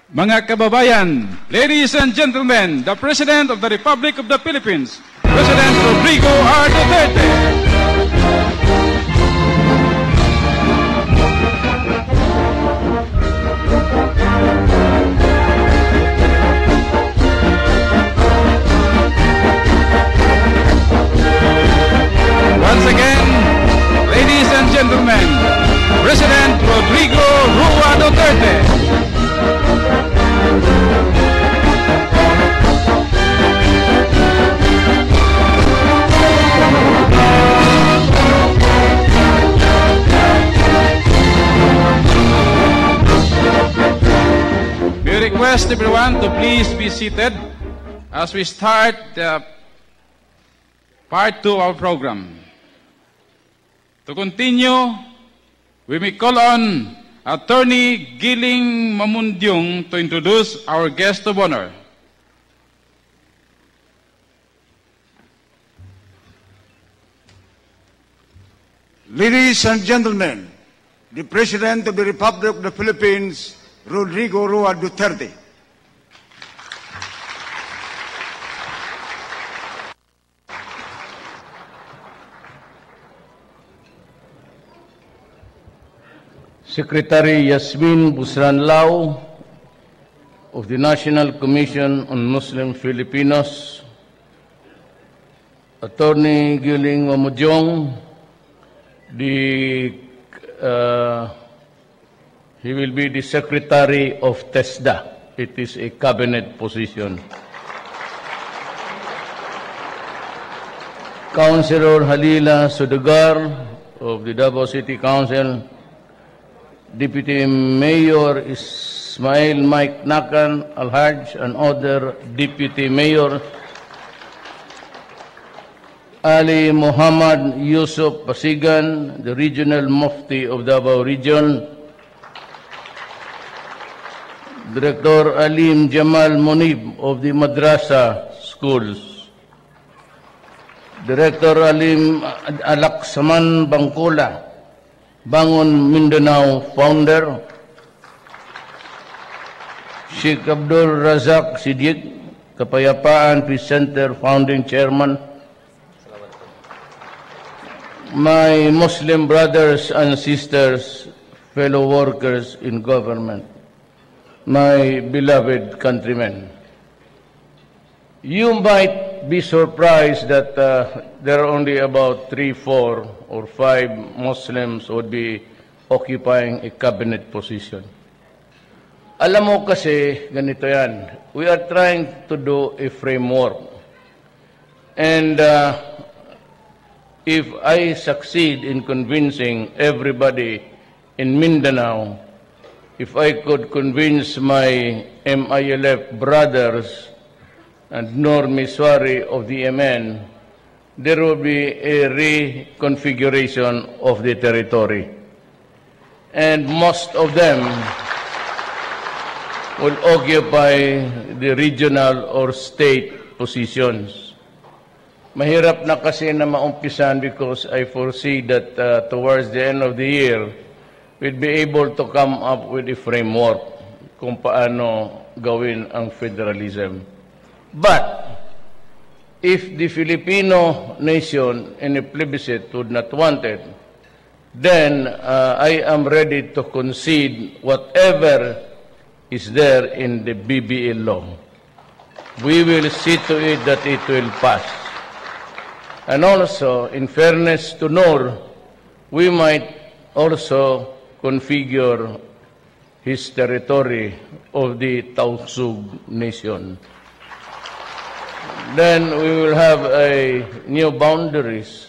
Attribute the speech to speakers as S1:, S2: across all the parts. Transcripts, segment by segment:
S1: Mga kababayan, ladies and gentlemen, the President of the Republic of the Philippines, President Rodrigo R. Duterte. Once again, ladies and gentlemen, President Rodrigo Rua Duterte. We request everyone to please be seated as we start part 2 of our program. To continue, we may call on Attorney Giling Mamundyong to introduce our guest of honor.
S2: Ladies and gentlemen, the President of the Republic of the Philippines, Rodrigo Rua Duterte.
S3: Secretary Yasmin Busranlao of the National Commission on Muslim Filipinos, Attorney Giling Mamundyong, he will be the Secretary of TESDA. It is a cabinet position. Councilor Halila Sudugar of the Davao City Council, Deputy Mayor Ismail Mike Nakan Alhaj and other Deputy Mayor, Ali Muhammad Yusuf Pasigan, the Regional Mufti of Davao Region, Director Alim Jamal Munib of the Madrasa Schools, Director Alim Alaksaman Bangkola, Bangon Mindanao founder, Sheikh Abdul Razak Siddiq, Kapayapaan Peace Center founding chairman, my Muslim brothers and sisters, fellow workers in government, my beloved countrymen. You might be surprised that there are only about 3, 4, or 5 Muslims would be occupying a cabinet position. Alam mo kasi, ganito yan. We are trying to do a framework. And if I succeed in convincing everybody in Mindanao, if I could convince my MILF brothers and Nur Miswari of the MN, there will be a reconfiguration of the territory. And most of them will occupy the regional or state positions. Mahirap na kasi na maumpisan because I foresee that towards the end of the year, we'll be able to come up with a framework kung paano gawin ang federalism. But if the Filipino nation in a plebiscite would not want it, then I am ready to concede whatever is there in the BBL law. We will see to it that it will pass. And also, in fairness to Nur, we might also configure his territory of the Tausug nation. Then we will have a new boundaries,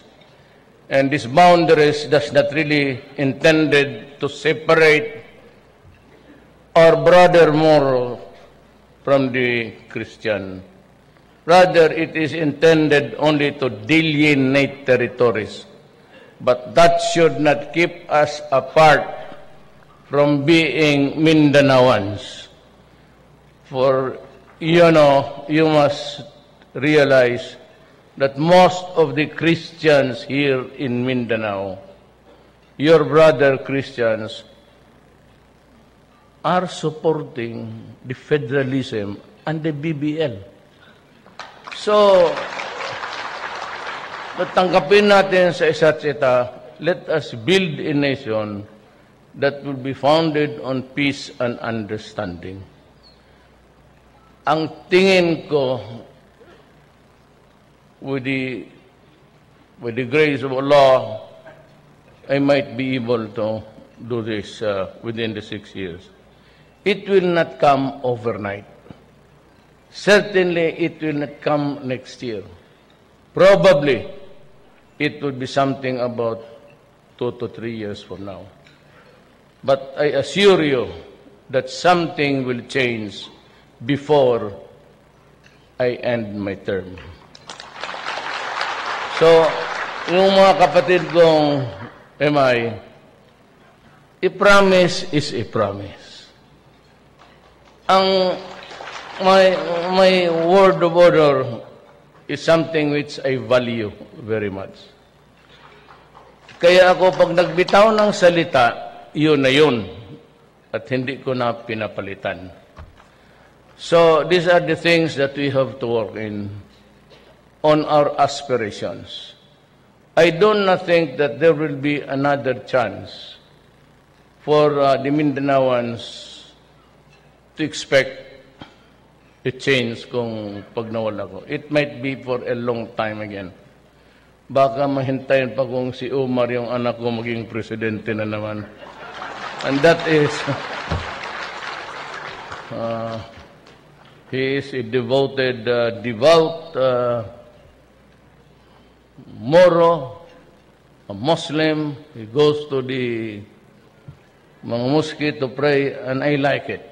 S3: and these boundaries does not really intended to separate our brother more from the Christian. Rather, it is intended only to delineate territories, but that should not keep us apart from being Mindanaoans. For, you know, you must realize that most of the Christians here in Mindanao, your brother Christians, are supporting the federalism and the BBL. So, tanggapin natin sa isa't isa, let us build a nation that will be founded on peace and understanding. Ang tingin ko, with the grace of Allah, I might be able to do this within the 6 years. It will not come overnight. Certainly, it will not come next year. Probably, it would be something about 2 to 3 years from now. But I assure you that something will change before I end my term. So, yung mga kapatid kong MI, a promise is a promise. My word of order is something which I value very much. Kaya ako pag nagbitaw ng salita, yun na yun. At hindi ko na pinapalitan. So, these are the things that we have to work on our aspirations. I do not think that there will be another chance for the Mindanaoans to expect a change kung pag nawala ko. It might be for a long time again. Baka mahintayin pa kung si Omar, yung anak ko, maging presidente na naman. And that is, he is a devoted, devout Moro, a Muslim. He goes to the mga mosque to pray, and I like it.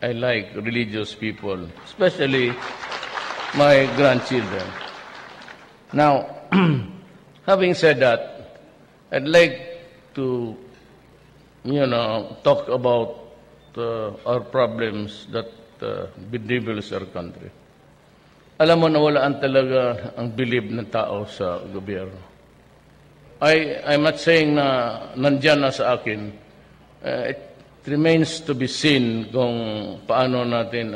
S3: I like religious people, especially my grandchildren. Now, having said that, I'd like to, talk about our problems that bedevils our country. Alam mo, nawalaan talaga ang belief ng tao sa gobyerno. I'm not saying na nandyan na sa akin. It remains to be seen kung paano natin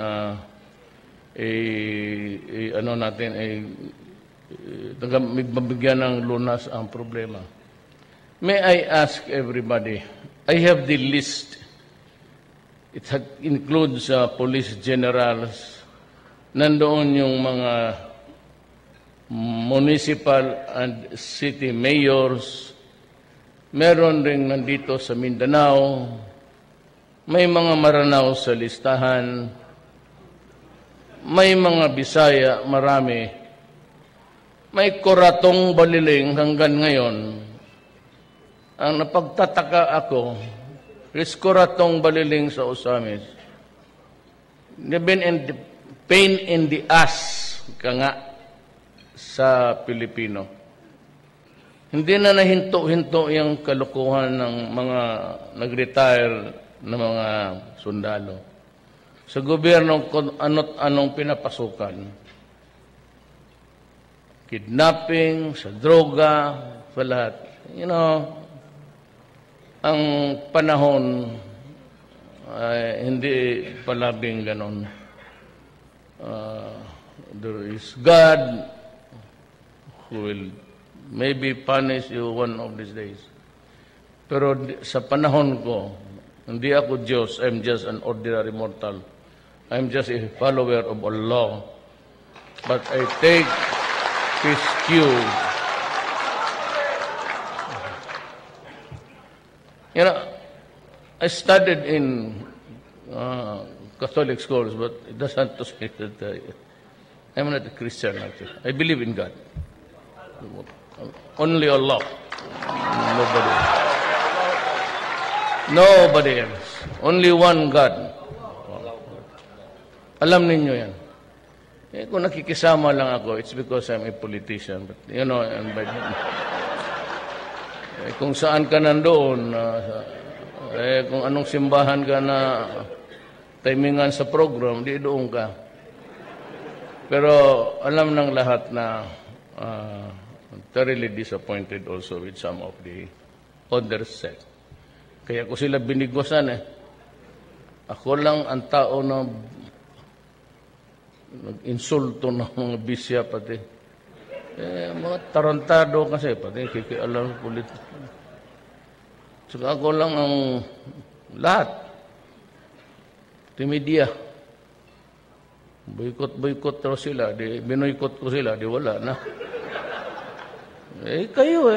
S3: mabigyan ng lunas ang problema. May I ask everybody, I have the list. It includes police generals, nandoon yung mga municipal and city mayors, meron ring nandito sa Mindanao, may mga Maranao sa listahan, may mga Bisaya, marami, may Coratong Baliling hanggang ngayon. Ang napagtataka ako, is Coratong Baliling sa Osamis. They've been in the pain in the ass ka nga sa Pilipino. Hindi na nahinto-hinto yung kalukuhan ng mga nag-retire na mga sundalo. Sa gobyerno, kung anong pinapasukan. Kidnapping, sa droga, sa lahat. Ang panahon ay hindi palaging ganon. There is God who will maybe punish you one of these days. Pero sa panahon ko, hindi ako Diyos. I'm just an ordinary mortal. I'm just a follower of Allah. But I take His cue. I studied in Catholic schools, but it doesn't to say that I'm not a Christian, actually. I believe in God. Only Allah. Nobody else. Nobody else. Only one God. Alam ninyo yan. Kung nakikisama lang ako, it's because I'm a politician. But, kung saan ka nandoon, kung anong simbahan ka na timingan sa program, di doon ka. Pero alam ng lahat na thoroughly disappointed also with some of the other sect. Kaya ko sila binigwasan Ako lang ang tao na nag-insulto ng mga bisya pati. Mga tarantado kasi, pati kikialam sa politika. Saka ako lang ang lahat. Pati media. Boykot daw sila. Binoykot ko sila, di wala na. Kayo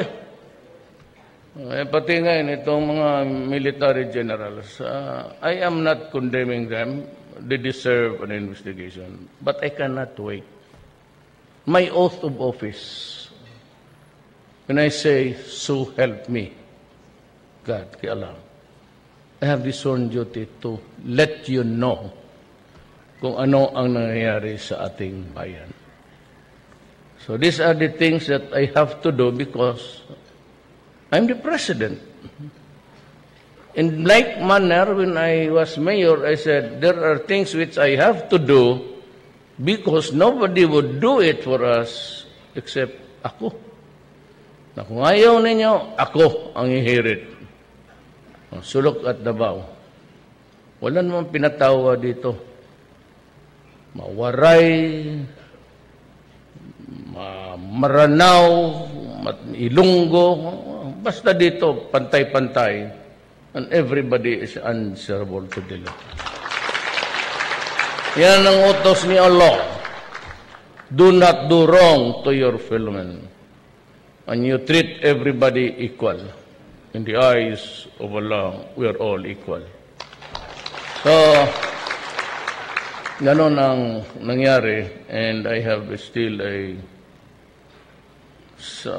S3: pati ngayon, itong mga military generals, I am not condemning them. They deserve an investigation. But I cannot wait. My oath of office, when I say, so help me, God, kay Allah, I have the sworn duty to let you know kung ano ang nangyayari sa ating bayan. So these are the things that I have to do because I'm the president. In like manner, when I was mayor, I said, there are things which I have to do because nobody would do it for us except ako. Na kung ayaw ninyo, ako ang ihirit. Sulok at Davao. Wala namang pinatawa dito. Mawaray, Maranao, Ilonggo, basta dito, pantay-pantay. And everybody is answerable to the law. Yan ang utos ni Allah. Do not do wrong to your fellow man. And you treat everybody equal. In the eyes of Allah, we are all equal. So, ganon ang nangyari. And I have still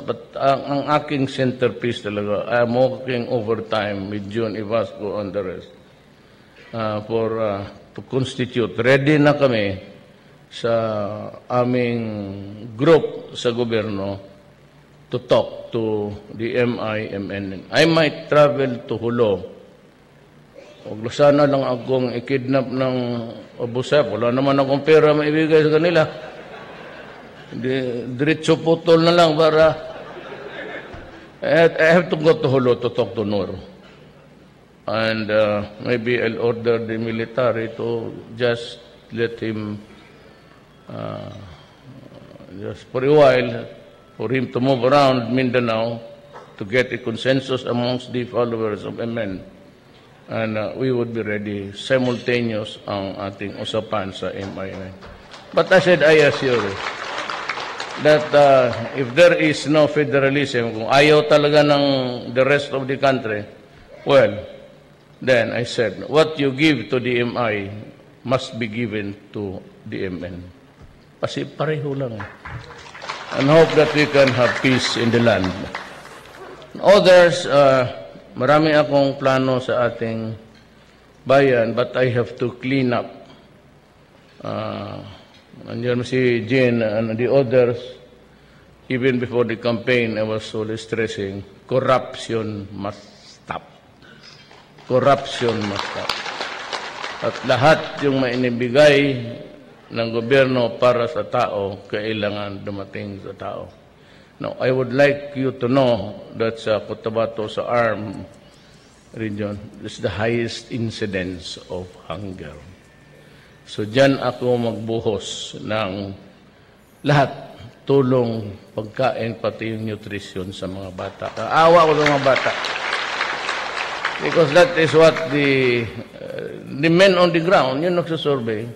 S3: but ang aking centerpiece talaga, I'm working overtime with June Ivasco and the rest to constitute. Ready na kami sa aming group sa gobyerno to talk to the MIMN. I might travel to Hulo. Huwag sana lang akong ikidnap ng abusap. Wala naman akong pera maibigay sa kanila. Diretso putol na lang para I have to go to Hulo to talk to Nur. And maybe I'll order the military to just let him just for a while for him to move around Mindanao to get a consensus amongst the followers of MN. And we would be ready simultaneous ang ating usapan sa MIN. But I said, I assure you that if there is no federalism, kung ayaw talaga ng the rest of the country, well, then I said, what you give to the MI must be given to the MN. Kasi pareho lang. And hope that we can have peace in the land. Others, marami akong plano sa ating bayan, but I have to clean up. Nandiyan si Jean and the others, even before the campaign, I was always stressing, corruption must stop. Corruption must stop. At lahat yung mainibigay ng gobyerno para sa tao, kailangan dumating sa tao. Now, I would like you to know that sa Cotabato, sa ARM region, is the highest incidence of hunger. So, dyan ako magbuhos ng lahat, tulong, pagkain, pati yung nutrition sa mga bata. Awa ko sa mga bata. Because that is what the men on the ground, yun nagsasurvey,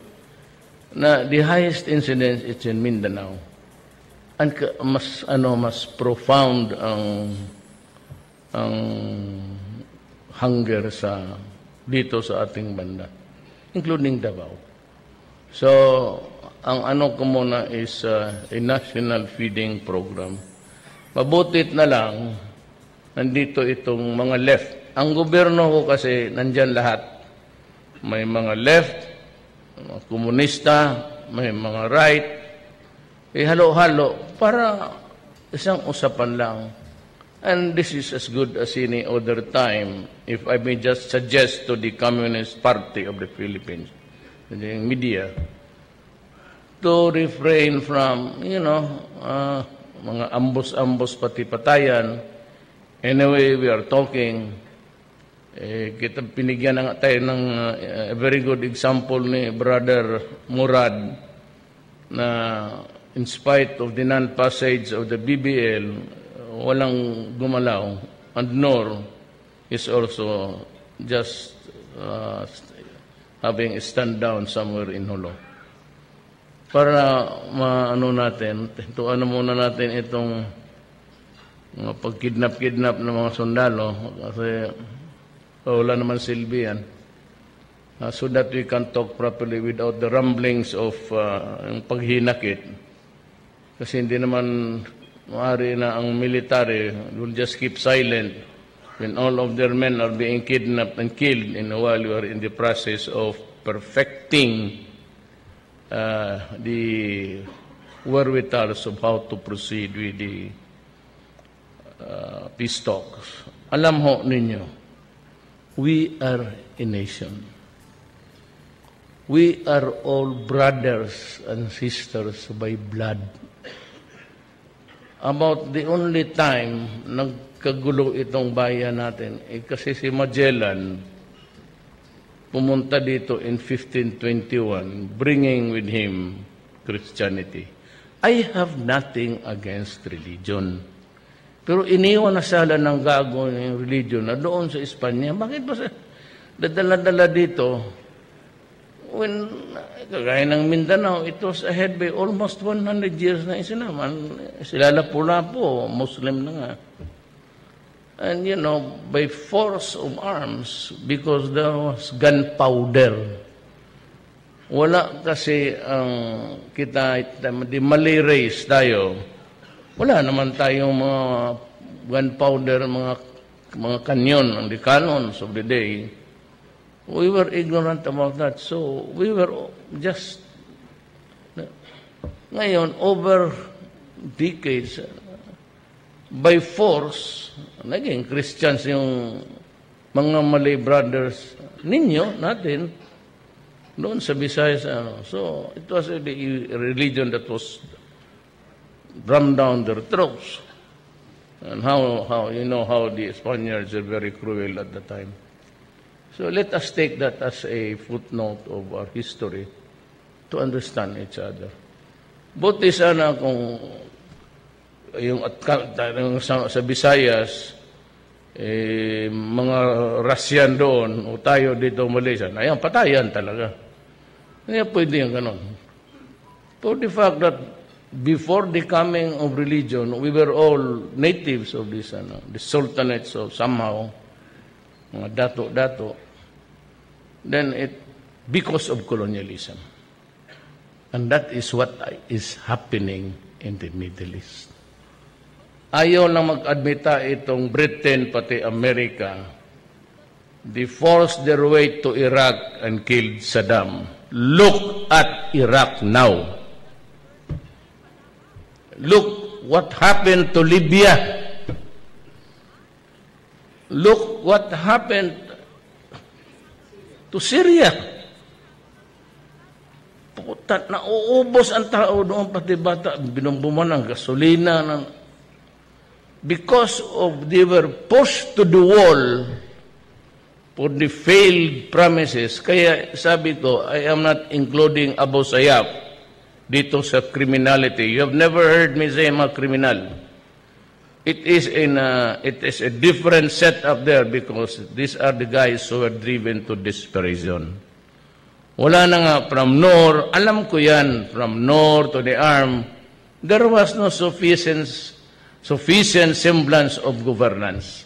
S3: na the highest incidence is in Mindanao. And mas profound ang hunger dito sa ating banda, including Davao. So, ang ko muna is a national feeding program. Mabutit na lang, nandito itong mga left. Ang gobyerno ko kasi, nandyan lahat. May mga left, mga komunista, may mga right, halo-halo, para isang usapan lang. And this is as good as any other time, if I may just suggest to the Communist Party of the Philippines, the media, to refrain from, mga ambos-ambos pati patayan. Anyway, we are talking, Kita pinigyan na nga tayo ng a very good example ni Brother Murad na in spite of the non-passage of the BBL, walang gumalaw, and nor is also just having a stand down somewhere in Holo. Para maano natin, muna natin itong pagkidnap-kidnap ng mga sundalo kasi wala naman silbi yan. So that we can talk properly without the rumblings of paghinakit. Kasi hindi naman maaari na ang military will just keep silent when all of their men are being kidnapped and killed while we are in the process of perfecting the wherewithals of how to proceed with the peace talks. Alam ho ninyo, we are a nation. We are all brothers and sisters by blood. About the only time nagkagulo itong bayan natin, kasi si Magellan pumunta dito in 1521, bringing with him Christianity. I have nothing against religion. Pero iniwan na sala ng gago ng religion na doon sa Espanya. Bakit ba dadala-dala dito? When, kagaya ng Mindanao, it was ahead by almost 100 years na isinaman. Sila Lapu-Lapu, Muslim na nga. And you know, by force of arms, because there was gunpowder. Wala kasi ang kita, di Malay race tayo. Wala naman tayong mga gunpowder, mga kanyon, the cannons of the day. We were ignorant about that. So we were just, ngayon, over decades, by force, naging Christians yung mga Malay brothers ninyo, natin, doon sa Visayas. So it was a religion that was drummed down their throats. And how you know how the Spaniards are very cruel at the time. So let us take that as a footnote of our history to understand each other. Buti sana kung yung sa Visayas, mga Russian doon, o tayo dito Malaysia, ayan, patayan talaga. Kaya pwede yung ganon. For the fact that before the coming of religion, we were all natives of this, the sultanates of somehow, mga dato-dato, then because of colonialism. And that is what is happening in the Middle East. Ayaw na mag-admita itong Britain, pati America. They forced their way to Iraq and killed Saddam. Look at Iraq now. Look what happened to Libya. Look what happened to Syria. Putat na uubos ang tao doon, pati bata, binumbuman ng gasolina. Because of they were pushed to the wall for the failed promises. Kaya sabi ko, I am not including Abu Sayyaf dito sa criminality. You have never heard me say I'm a criminal. It is a different setup there because these are the guys who are driven to desperation. Wala na nga from north, alam ko yan, from north to the arm, there was no sufficient semblance of governance.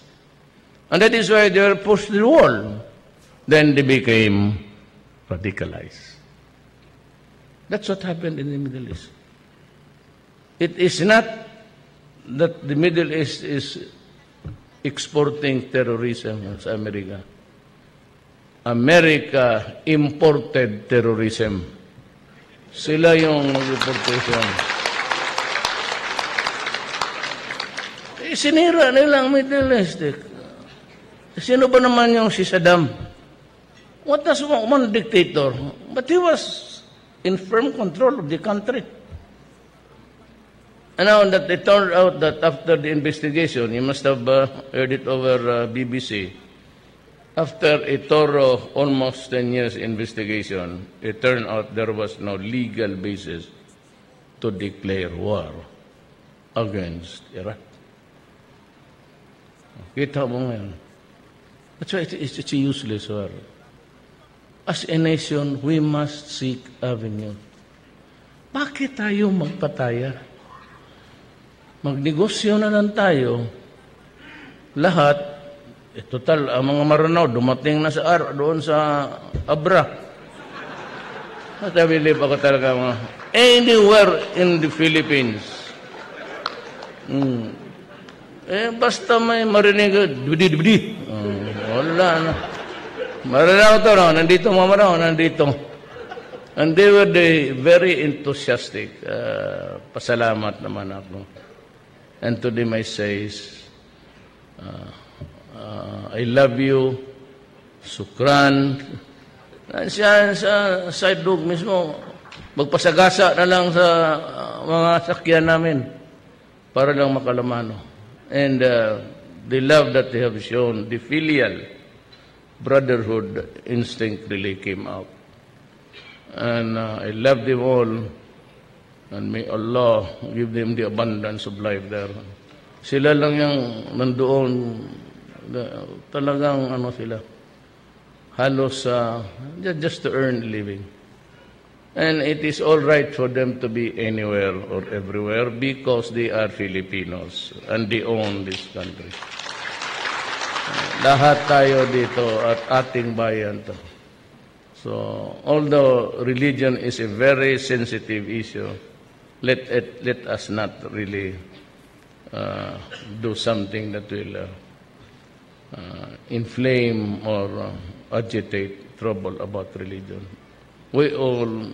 S3: And that is why they were pushed to the wall. Then they became radicalized. That's what happened in the Middle East. It is not that the Middle East is exporting terrorism sa Amerika. America imported terrorism. Sila yung nag-importation. Sinira nila ang Middle East. Sino ba naman yung si Saddam? What was one dictator? But he was in firm control of the country. And now that it turned out that after the investigation, you must have heard it over BBC, After a thorough, almost 10 years investigation, it turned out there was no legal basis to declare war against Iraq. Kita mo ngayon. That's why it's a useless war. As a nation, we must seek avenue. Bakit tayo magpataya? Magnegosyo na lang tayo. Lahat. Total, ang mga Maranao, dumating na doon sa Abra. At I believe ako talaga anywhere in the Philippines. Basta may marinig, dibidi. Wala na. Maranao to, no? Nandito mga Maranao, nandito. And they were very enthusiastic. Pasalamat naman ako. And to them I say, I love you, sukran. Siya sa side dog mismo, magpasagasa na lang sa mga sakyan namin para lang makalamano. And the love that they have shown, the filial brotherhood instinct really came out. And I love them all, and may Allah give them the abundance of life there. Sila lang yung nandoon, talagang sila, halos just to earn a living. And it is all right for them to be anywhere or everywhere because they are Filipinos and they own this country. Lahat tayo dito at ating bayan to. So, although religion is a very sensitive issue, let us not really do something that will inflame or agitate trouble about religion. We all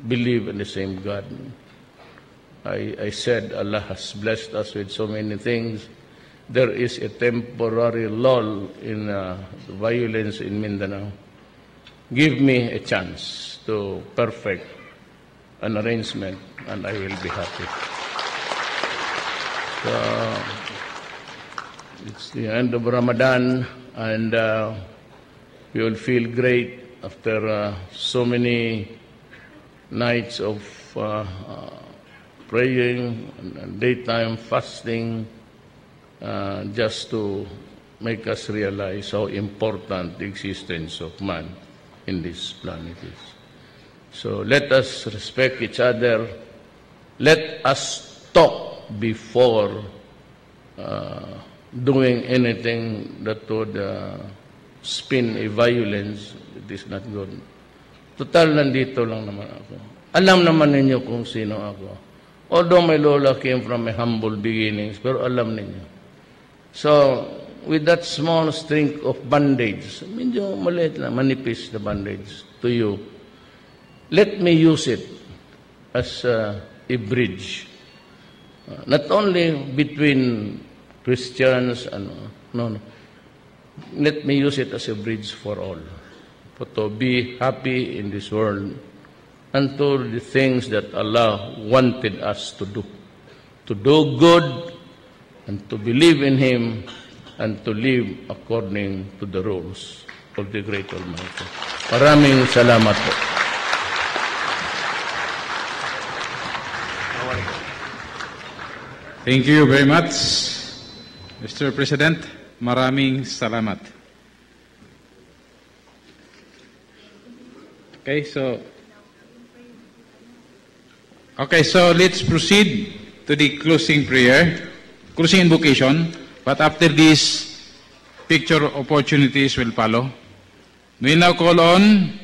S3: believe in the same God. I said Allah has blessed us with so many things. There is a temporary lull in violence in Mindanao. Give me a chance to perfect an arrangement and I will be happy. So, it's the end of Ramadan, and we will feel great after so many nights of praying and daytime fasting, just to make us realize how important the existence of man in this planet is. So let us respect each other. Let us talk before doing anything that would spin a violence. It is not good. Total, nandito lang naman ako. Alam naman ninyo kung sino ako. Although my lola came from a humble beginnings, pero alam ninyo. So, with that small string of bandage, medyo maliit na, manipis na bandage to you, let me use it as a bridge. Not only between Christians and no. Let me use it as a bridge for all. To be happy in this world and to the things that Allah wanted us to do. To do good and to believe in Him and to live according to the rules of the Great Almighty. Maraming salamat po.
S1: Thank you very much, Mr. President. Maraming salamat. Okay, so let's proceed to the closing prayer, closing invocation. But after this, picture opportunities will follow. We now call on